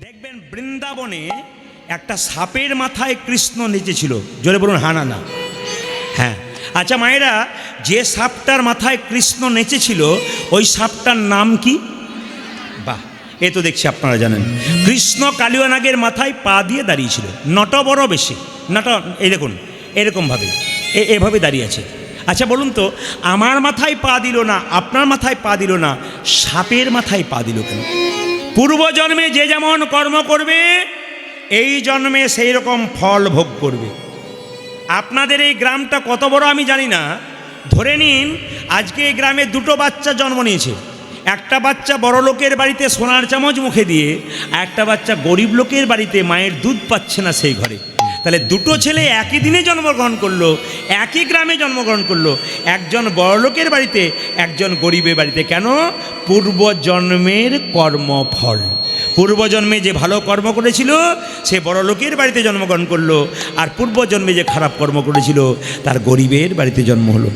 দেখবেন বৃন্দাবনে একটা সাপের মাথায় কৃষ্ণ নেচেছিল। জোরে বলুন হা না না। হ্যাঁ, আচ্ছা মায়েরা, যে সাপটার মাথায় কৃষ্ণ নেচেছিল ওই সাপটার নাম কি? বাহ, এ তো দেখছি আপনারা জানেন। কৃষ্ণ কালীয় নাগের মাথায় পা দিয়ে দাঁড়িয়েছিল, নট বড় বেশি, নট এই দেখুন এরকমভাবে এভাবে দাঁড়িয়ে আছে। আচ্ছা বলুন তো, আমার মাথায় পা দিল না, আপনার মাথায় পা দিল না, সাপের মাথায় পা দিল কেন? পূর্বজন্মে যে যেমন কর্ম করবে এই জন্মে সেই রকম ফল ভোগ করবে। আপনাদের এই গ্রামটা কত বড় আমি জানি না, ধরে নিন আজকে এই গ্রামে দুটো বাচ্চা জন্ম নিয়েছে। একটা বাচ্চা বড় লোকের বাড়িতে সোনার চামচ মুখে দিয়ে, একটা বাচ্চা গরিব লোকের বাড়িতে মায়ের দুধ পাচ্ছে না সেই ঘরে। তাহলে দুটো ছেলে একই দিনে জন্মগ্রহণ করলো, একই গ্রামে জন্মগ্রহণ করলো, একজন বড় লোকের বাড়িতে, একজন গরিবের বাড়িতে। কেন? পূর্বজন্মের কর্মফল। পূর্বজন্মে যে ভালো কর্ম করেছিল সে বড় লোকের বাড়িতে জন্মগ্রহণ করলো, আর পূর্বজন্মে যে খারাপ কর্ম করেছিল তার গরিবের বাড়িতে জন্ম হলো।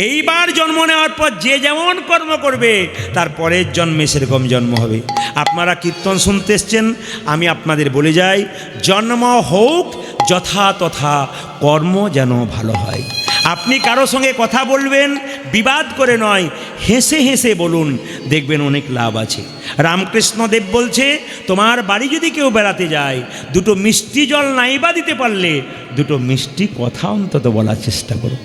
এইবার জন্ম নেওয়ার পর যে যেমন কর্ম করবে তার পরের জন্মে সেরকম জন্ম হবে। আপনারা কীর্তন শুনতে এসছেন, আমি আপনাদের বলে যাই, জন্ম হোক যথা তথা, কর্ম যেন ভালো হয়। আপনি কারো সঙ্গে কথা বলবেন বিবাদ করে নয়, হেসে হেসে বলুন, দেখবেন অনেক লাভ আছে। রামকৃষ্ণদেব বলছে, তোমার বাড়ি যদি কেউ বেড়াতে যায়, দুটো মিষ্টি জল নাইবা দিতে পারলে দুটো মিষ্টি কথা অন্তত বলার চেষ্টা করো।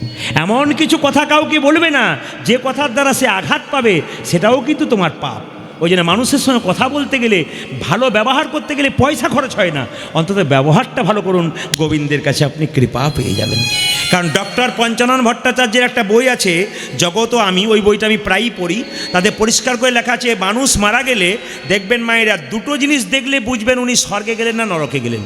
এমন কিছু কথা কাউকে বলবে না যে কথার দ্বারা সে আঘাত পাবে, সেটাও কিন্তু তোমার পাপ। ওই জন্য মানুষের সঙ্গে কথা বলতে গেলে, ভালো ব্যবহার করতে গেলে পয়সা খরচ হয় না, অন্তত ব্যবহারটা ভালো করুন, গোবিন্দের কাছে আপনি কৃপা পেয়ে যাবেন। কারণ ডক্টর পঞ্চানন ভট্টাচার্যের একটা বই আছে জগত আমি, ওই বইটা আমি প্রায়ই পড়ি। তাতে পরিষ্কার করে লেখা আছে, মানুষ মারা গেলে দেখবেন মায়েরা দুটো জিনিস দেখলে বুঝবেন উনি স্বর্গে গেলেন না নরকে গেলেন।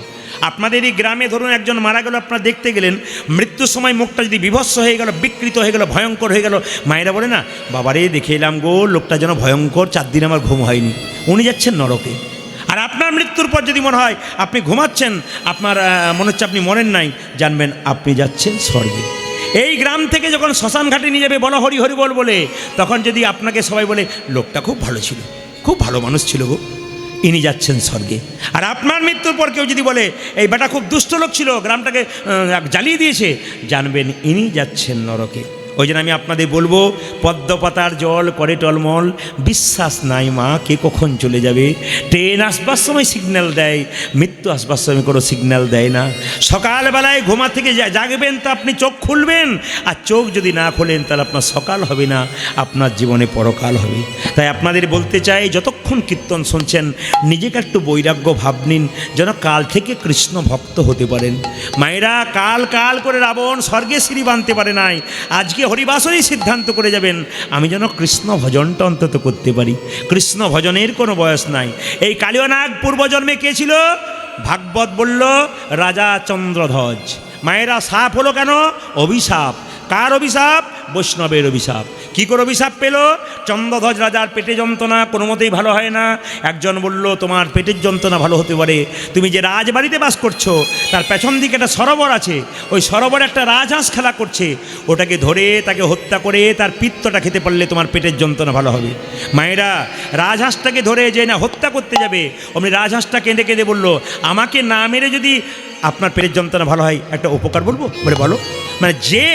আপনাদের এই গ্রামে ধরুন একজন মারা গেল, আপনারা দেখতে গেলেন, মৃত্যুর সময় মুখটা যদি বিভৎস হয়ে গেল, বিকৃত হয়ে গেল, ভয়ঙ্কর হয়ে গেল, মায়েরা বলে না, বাবারে দেখে এলাম গো, লোকটা যেন ভয়ঙ্কর, 4 দিন আমার ঘুম হয়নি, উনি যাচ্ছেন নরকে। আর আপনার মৃত্যুর পর যদি মনে হয় আপনি ঘুমাচ্ছেন, আপনার মনে হচ্ছে আপনি মরেন নাই, জানবেন আপনি যাচ্ছেন স্বর্গে। এই গ্রাম থেকে যখন শ্মশান ঘাটে নিয়ে যাবে বলো হরি হরি বল বলে, তখন যদি আপনাকে সবাই বলে লোকটা খুব ভালো ছিল, খুব ভালো মানুষ ছিল গো, ইনি যাচ্ছেন স্বর্গে। আর আপনার মৃত্যুর পর কেউ যদি বলে এই বেটা খুব দুষ্ট লোক ছিল, গ্রামটাকে জ্বালিয়ে দিয়েছে, জানবেন ইনি যাচ্ছেন নরকে। ওই জন্য আমি আপনাদের বলবো, পদ্মপাতার জল করে টলমল, বিশ্বাস নাই মা কে কখন চলে যাবে। ট্রেন আসবার সময় সিগন্যাল দেয়, মৃত্যু আসবার সময় কোনো সিগন্যাল দেয় না। সকালবেলায় ঘুমা থেকে জাগবেন তো আপনি চোখ খুলবেন, আর চোখ যদি না খোলেন তাহলে আপনার সকাল হবে না, আপনার জীবনে পরকাল হবে। তাই আপনাদের বলতে চাই, যতক্ষণ কীর্তন শুনছেন নিজেকে একটু বৈরাগ্য ভাব নিন, যেন কাল থেকে কৃষ্ণ ভক্ত হতে পারেন। মায়েরা, কাল কাল করে রাবণ স্বর্গে সিঁড়ি বাঁধতে পারে নাই, আজকে হরিবাসরই সিদ্ধান্ত করে যাবেন আমি যেন কৃষ্ণ ভজনটা অন্তত করতে পারি। কৃষ্ণ ভজনের কোনো বয়স নাই। এই কালীয় নাগ পূর্বজন্মে কে ছিল? ভাগবত বলল রাজা চন্দ্রধ্বজ। মায়েরা, সাপ হলো কেন? অভিশাপ। কার অভিশাপ? বৈষ্ণবের অভিশাপ। কী করে অভিশাপ পেল? চন্দ্রধ্বজ রাজার পেটে যন্ত্রণা কোনো মতেই ভালো হয় না। একজন বলল, তোমার পেটের যন্ত্রণা ভালো হতে পারে, তুমি যে রাজবাড়িতে বাস করছো তার পেছন দিকে একটা সরোবর আছে, ওই সরোবরে একটা রাজহাঁস খেলা করছে, ওটাকে ধরে তাকে হত্যা করে তার পিত্তটা খেতে পারলে তোমার পেটের যন্ত্রণা ভালো হবে। মায়েরা, রাজহাঁসটাকে ধরে যে না হত্যা করতে যাবে, অমনি রাজহাঁসটা কেঁদে কেঁদে বলল, আমাকে না মেরে যদি আপনার পেটের যন্ত্রণা ভালো হয় একটা উপকার বলবো। বলে বলো। মানে যে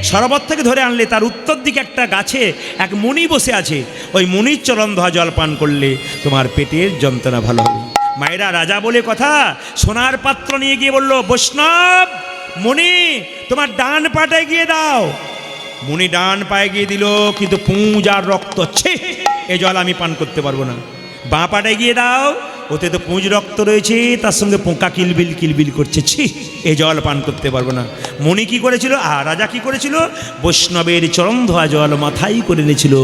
সরোবর থেকে ধরে আনলে তার উত্তর দিকে একটা গাছে এক মুনি বসে আছে, ওই মুনির চরণ ধোয়া জল পান করলে তোমার পেটের যন্ত্রণা ভালো হবে। মায়েরা, রাজা বলে কথা, সোনার পাত্র নিয়ে গিয়ে বলল, বৈষ্ণব মুনি তোমার ডান পাটে গিয়ে দাও। মুনি ডান পায়ে গিয়ে দিল, কিন্তু পুঁজ আর রক্ত, ছে এ জল আমি পান করতে পারবো না। বাঁ পাটে গিয়ে দাও, ওতে তো পুঁজ রক্ত রয়েছে, তার সঙ্গে পোকা কিলবিল কিলবিল করছে, ছি এ জল পান করতে পারবো না। মুনি কি করেছিল আর রাজা কি করেছিল? বৈষ্ণবের চরণ ধোয়া জল মাথায় করে নিয়েছিল।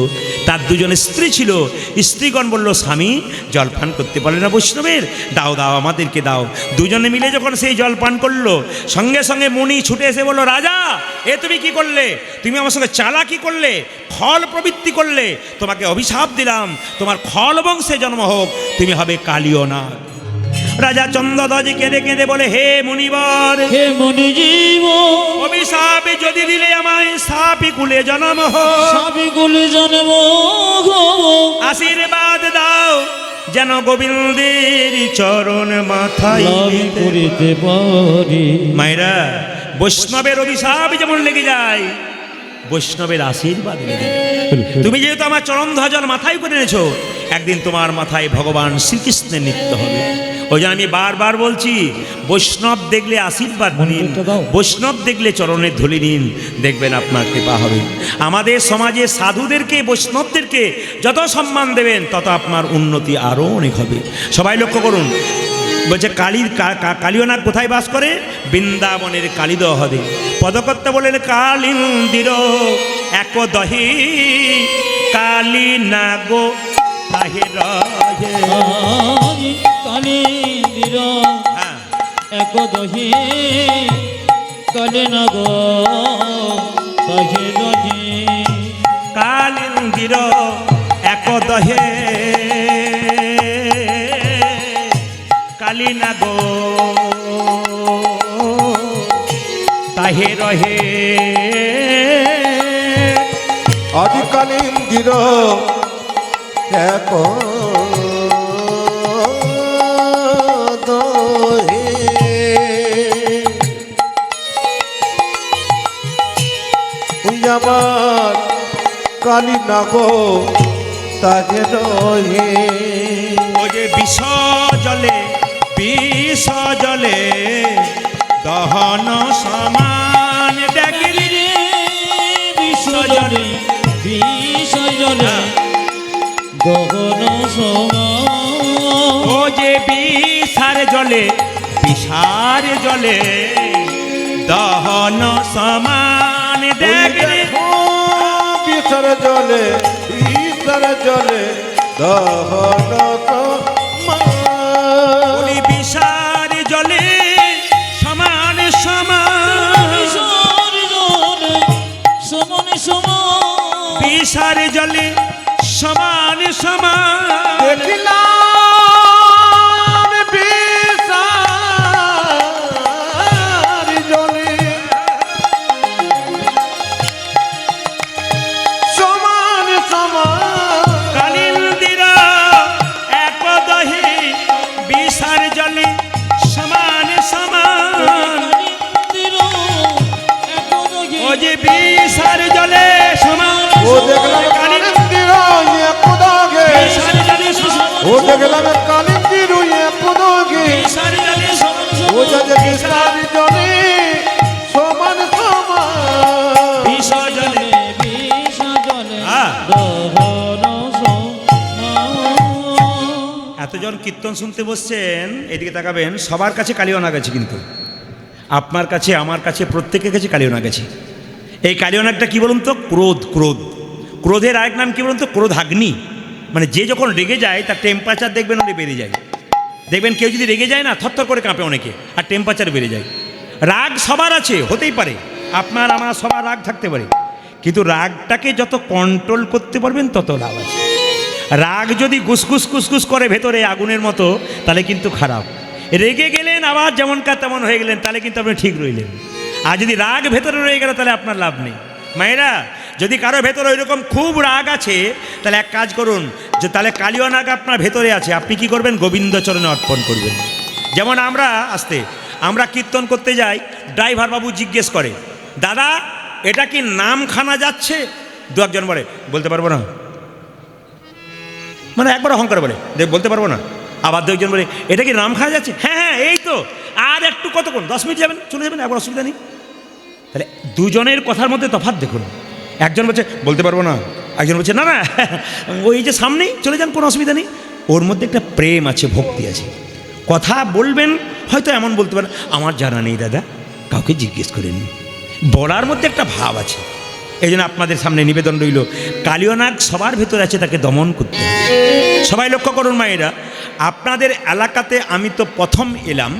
তার দুজন স্ত্রী ছিল, স্ত্রীগণ বলল, স্বামী জল পান করতে পারলে না বৈষ্ণবের, দাও দাও আমাদেরকে দাও। দুজনে মিলে যখন সেই জল পান করলো, সঙ্গে সঙ্গে মুনি ছুটে এসে বলল, রাজা এ তুমি কি করলে? তুমি আমার সঙ্গে চালাকি করলে, খল প্রবৃত্তি করলে, তোমাকে অভিশাপ দিলাম, তোমার খল বংশে জন্ম হোক, তুমি হবে কালীয় নাগ। রাজা চন্দ্রধ্বজ কেঁদে কেঁদে বলে, হে মুনিবর, হে মুনিজীব, অভিশাপ যদি দিলে আমায় সাপি কুলে জন্ম হোক, সাপি কুলে জন্ম হোক, আশীর্বাদ দাও যেন গোবিন্দের চরণ মাথায় করিতে পারি। মায়েরা, বৈষ্ণবের অভিশাপ যেমন লেগে যায়, বৈষ্ণবের আশীর্বাদ লেগে যায়। তুমি যেহেতু আমার চরণ ধ্বজার মাথায় করে এনেছো, একদিন তোমার মাথায় ভগবান শ্রীকৃষ্ণের নৃত্য হবে। ওই জন্য আমি বারবার বলছি, বৈষ্ণব দেখলে আশীর্বাদ নিন, বৈষ্ণব দেখলে চরণের ধুলি নিন, দেখবেন আপনার কৃপা হবে। আমাদের সমাজে সাধুদেরকে, বৈষ্ণবদেরকে যত সম্মান দেবেন, তত আপনার উন্নতি আরও অনেক হবে। সবাই লক্ষ্য করুন, বলছে কালীয়নাগ কোথায় বাস করে? বৃন্দাবনের কালীদহ হ্রদে। পদকর্তা বলেন কালিন্দির এক দহি কালী নাগো তাহে রহে। কালিন্দির এক দহি কালী নাগো তাহে রহে। কালিন্দির এক দহে কালী নাগো তাহে রহে। আদিকালীন্দির এক দহে আমার কালী নাগো তাহে রহে। ও যে বিষ জলে, বিষ জলে দহন সমান দেখলি রে, বিষ জলে, বিষ জলে দহন সমান। ও যে বিষার জলে, বিষার জলে দহন সমান দেখলি। বিষর জলে, বিষর জলে দহন সমান। বিষার জলে সমান সমান, সমান সমান, বিষার জলে সমান সমান। দেখিলাম বিষার জলে সমান সমান। কালিন্দির এক দহে বিষার জলে সমান সমান। ও যে বিষার জলে সমান, ও দেখলাম কালিন্দির এক দহে, বিষার জলে সমান, ও দেখলাম কালিন্দির এক দহে, বিষার জলে সমান ও যাতে বিষার জলে সমান সমান। বিষ জলে বিষ জলে হ্যাঁ। দহন সমান। এতজন কীর্তন শুনতে বসছেন, এদিকে তাকাবেন, সবার কাছে কালীয়নাগ আছে, কিন্তু আপনার কাছে, আমার কাছে, প্রত্যেকের কাছে কালীয়নাগ আছে। এই কালীয়নাগটা কি বলুন তো? ক্রোধ। ক্রোধ, ক্রোধের আরেক নাম কি বলুন তো? ক্রোধাগ্নি। মানে যে যখন রেগে যায়, তার টেম্পারেচার দেখবেন অনেক বেড়ে যায়। দেখবেন কেউ যদি রেগে যায় না, থরথর করে কাঁপে অনেকে, আর টেম্পারেচার বেড়ে যায়। রাগ সবার আছে, হতেই পারে, আপনার আমার সবার রাগ থাকতে পারে, কিন্তু রাগটাকে যত কন্ট্রোল করতে পারবেন তত লাভ আছে। রাগ যদি গুসগুস কুসকুস করে ভেতরে আগুনের মতো, তাহলে কিন্তু খারাপ। রেগে গেলেন, আবার যেমনকার তেমন হয়ে গেলেন, তাহলে কিন্তু আপনি ঠিক রইলেন। আর যদি রাগ ভেতরে রয়ে গেল, তাহলে আপনার লাভ নেই। মায়েরা, যদি কারো ভেতরে ওইরকম খুব রাগ আছে, তাহলে এক কাজ করুন, যে তাহলে কালীয়নাগ আপনার ভেতরে আছে, আপনি কি করবেন? গোবিন্দচরণে অর্পণ করবেন। যেমন আমরা কীর্তন করতে যাই, ড্রাইভার বাবু জিজ্ঞেস করে, দাদা এটা কি নামখানা যাচ্ছে? দু একজন বলতে পারবো না, মানে একবার অহংকার বলে, বলতে পারবো না। আবার দু একজন বলে, এটা কি নামখানা যাচ্ছে? হ্যাঁ হ্যাঁ, এই তো, আর একটু কতক্ষণ, 10 মিনিট যাবেন, চলে যাবেন, একবার অসুবিধা নেই। তাহলে দুজনের কথার মধ্যে তফাৎ দেখুন। একজন বলছে বলতে পারবো না, একজন বলছে না না ওই যে সামনেই, চলে যান, কোনো অসুবিধা নেই। ওর মধ্যে একটা প্রেম আছে, ভক্তি আছে। কথা বলবেন, হয়তো এমন বলতে পারেন, আমার জানা নেই দাদা, কাউকে জিজ্ঞেস করেন। বলার মধ্যে একটা ভাব আছে। এই জন্য আপনাদের সামনে নিবেদন রইল, কালীয়নাগ সবার ভেতরে আছে, তাকে দমন করতে হবে। সবাই লক্ষ্য করুন মায়েরা, আপনাদের এলাকাতে আমি তো প্রথম এলাম,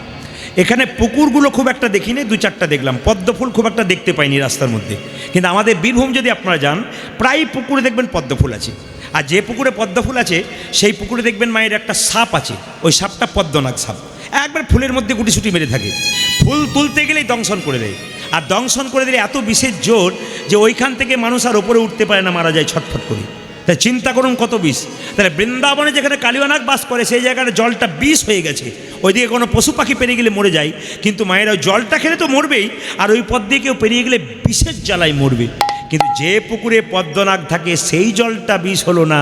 এখানে পুকুরগুলো খুব একটা দেখিনি, 2-4টা দেখলাম। পদ্মফুল খুব একটা দেখতে পাইনি রাস্তার মধ্যে, কিন্তু আমাদের বীরভূম যদি আপনারা যান, প্রায় পুকুরে দেখবেন পদ্মফুল আছে। আর যে পুকুরে পদ্মফুল আছে, সেই পুকুরে দেখবেন মায়ের একটা সাপ আছে, ওই সাপটা পদ্মনাগ সাপ, একবার ফুলের মধ্যে গুটিসুটি মেরে থাকে। ফুল তুলতে গেলেই দংশন করে দেয়, আর দংশন করে দিলে এত বিশেষ জোর যে ওইখান থেকে মানুষ আর ওপরে উঠতে পারে না, মারা যায় ছটফট করে। তাই চিন্তা করুন কত বিষ। তাহলে বৃন্দাবনে যেখানে কালিয়ানাগ বাস করে সেই জায়গাটা জলটা বিষ হয়ে গেছে, ওইদিকে কোনো পশু পাখি পেরিয়ে গেলে মরে যায়, কিন্তু মায়েরা ওই জলটা খেলে তো মরবেই, আর ওই পথ দিয়ে কেউ পেরিয়ে গেলে বিষের জ্বালায় মরবে। কিন্তু যে পুকুরে পদ্মনাগ থাকে সেই জলটা বিষ হলো না,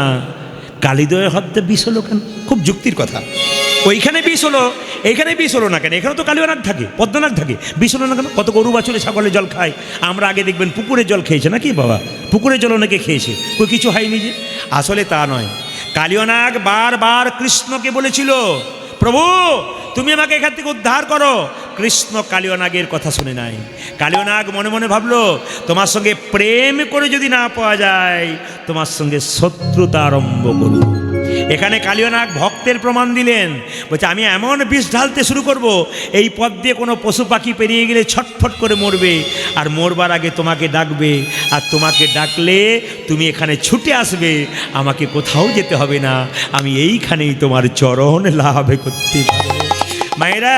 কালিদয়ের হত্যা বিষ হলো কেন? খুব যুক্তির কথা। ওইখানে বিষ হলো, এইখানে বিষ হলো না কেন? এখানে তো কালিয়ানাগ থাকে, পদ্মনাগ থাকে, বিষ হলো না কেন? কত গরু বাছুরে ছাগলের জল খায়, আমরা আগে দেখবেন পুকুরের জল খেয়েছে নাকি বাবা, পুকুরের জল অনেকে খেয়েছে, ওই কিছু হয়নি যে। আসলে তা নয়। কালিয়ানাগ বারবার কৃষ্ণকে বলেছিল, প্রভু তুমি আমাকে এখান থেকে উদ্ধার করো। কৃষ্ণ কালিয়ানাগের কথা শুনে নাই। কালিয়ানাগ মনে মনে ভাবলো, তোমার সঙ্গে প্রেম করে যদি না পাওয়া যায়, তোমার সঙ্গে শত্রুতা আরম্ভ করুন। এখানে কালিয়ানাগ ভক্তের প্রমাণ দিলেন, বলছে আমি এমন বিষ ঢালতে শুরু করব, এই পথ দিয়ে কোনো পশু পাখি পেরিয়ে গেলে ছটফট করে মরবে, আর মরবার আগে তোমাকে ডাকবে, আর তোমাকে ডাকলে তুমি এখানে ছুটে আসবে, আমাকে কোথাও যেতে হবে না, আমি এইখানেই তোমার চরণ লাভ করতে পারবো। মায়েরা,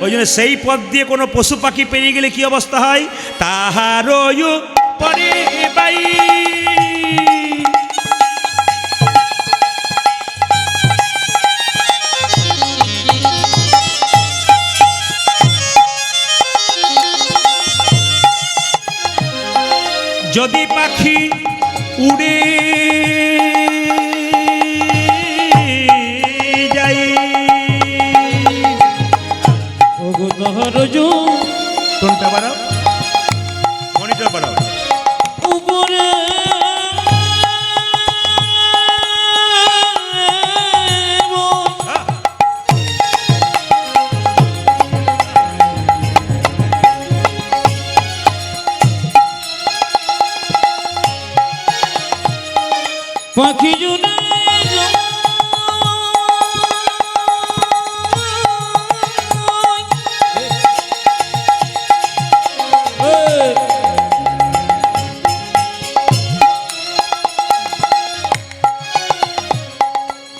ওই জন্য সেই পথ দিয়ে কোনো পশু পাখি পেরিয়ে গেলে কি অবস্থা হয়? তাহারও পরে বাই, যদি পাখি উড়ে যাই, ওগো তাহার জো কোনটা বাড়াও, মনিটর বাড়াও। উপরে পাখি জুড়ে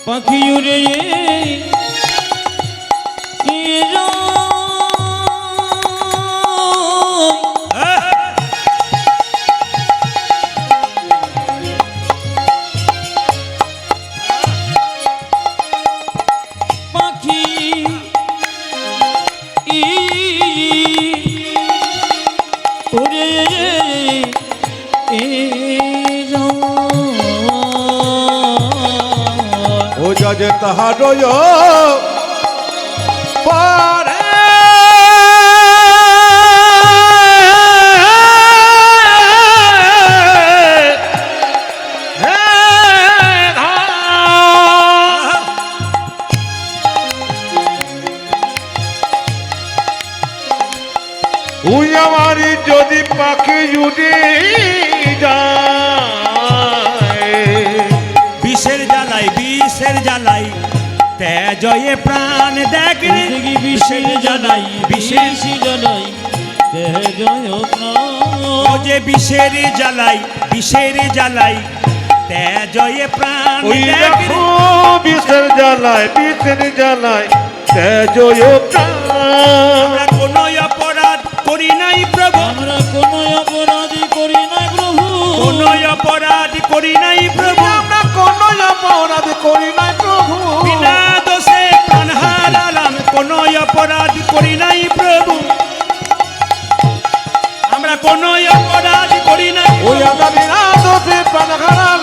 পাখি উড়ে পাখি উড়ে ও যাজে তাহার পারে ওই আমারি যদি পাখি উড়ে যায়, বিষের জ্বালাই, বিষের জ্বালাই তেজয়ে প্রাণ দেখ রে, দেখি বিষের জ্বালাই, বিষের বিষের জ্বালাই তেজয় প্রাণ। ও যে বিষের জ্বালাই, বিষের জ্বালাই তেজয়ে প্রাণ ওই দেখ রে। দেখো বিষের জ্বালায়, বিষের জ্বালায় তেজয় প্রাণ। আমরা কোনো অপরাধ করি নাই প্রভু, আমরা কোনো অপরাধী করি নাই প্রভু, কোনো অপরাধ করি নাই প্রভু, আমরা কোন অপরাধ করি নাই প্রভু, বিনা দোষে প্রাণ হারালাম, কোনো অপরাধ করি নাই প্রভু, আমরা কোনো অপরাধ করি নাই। ওই আমরা বিনা দোষে প্রাণ হারালাম,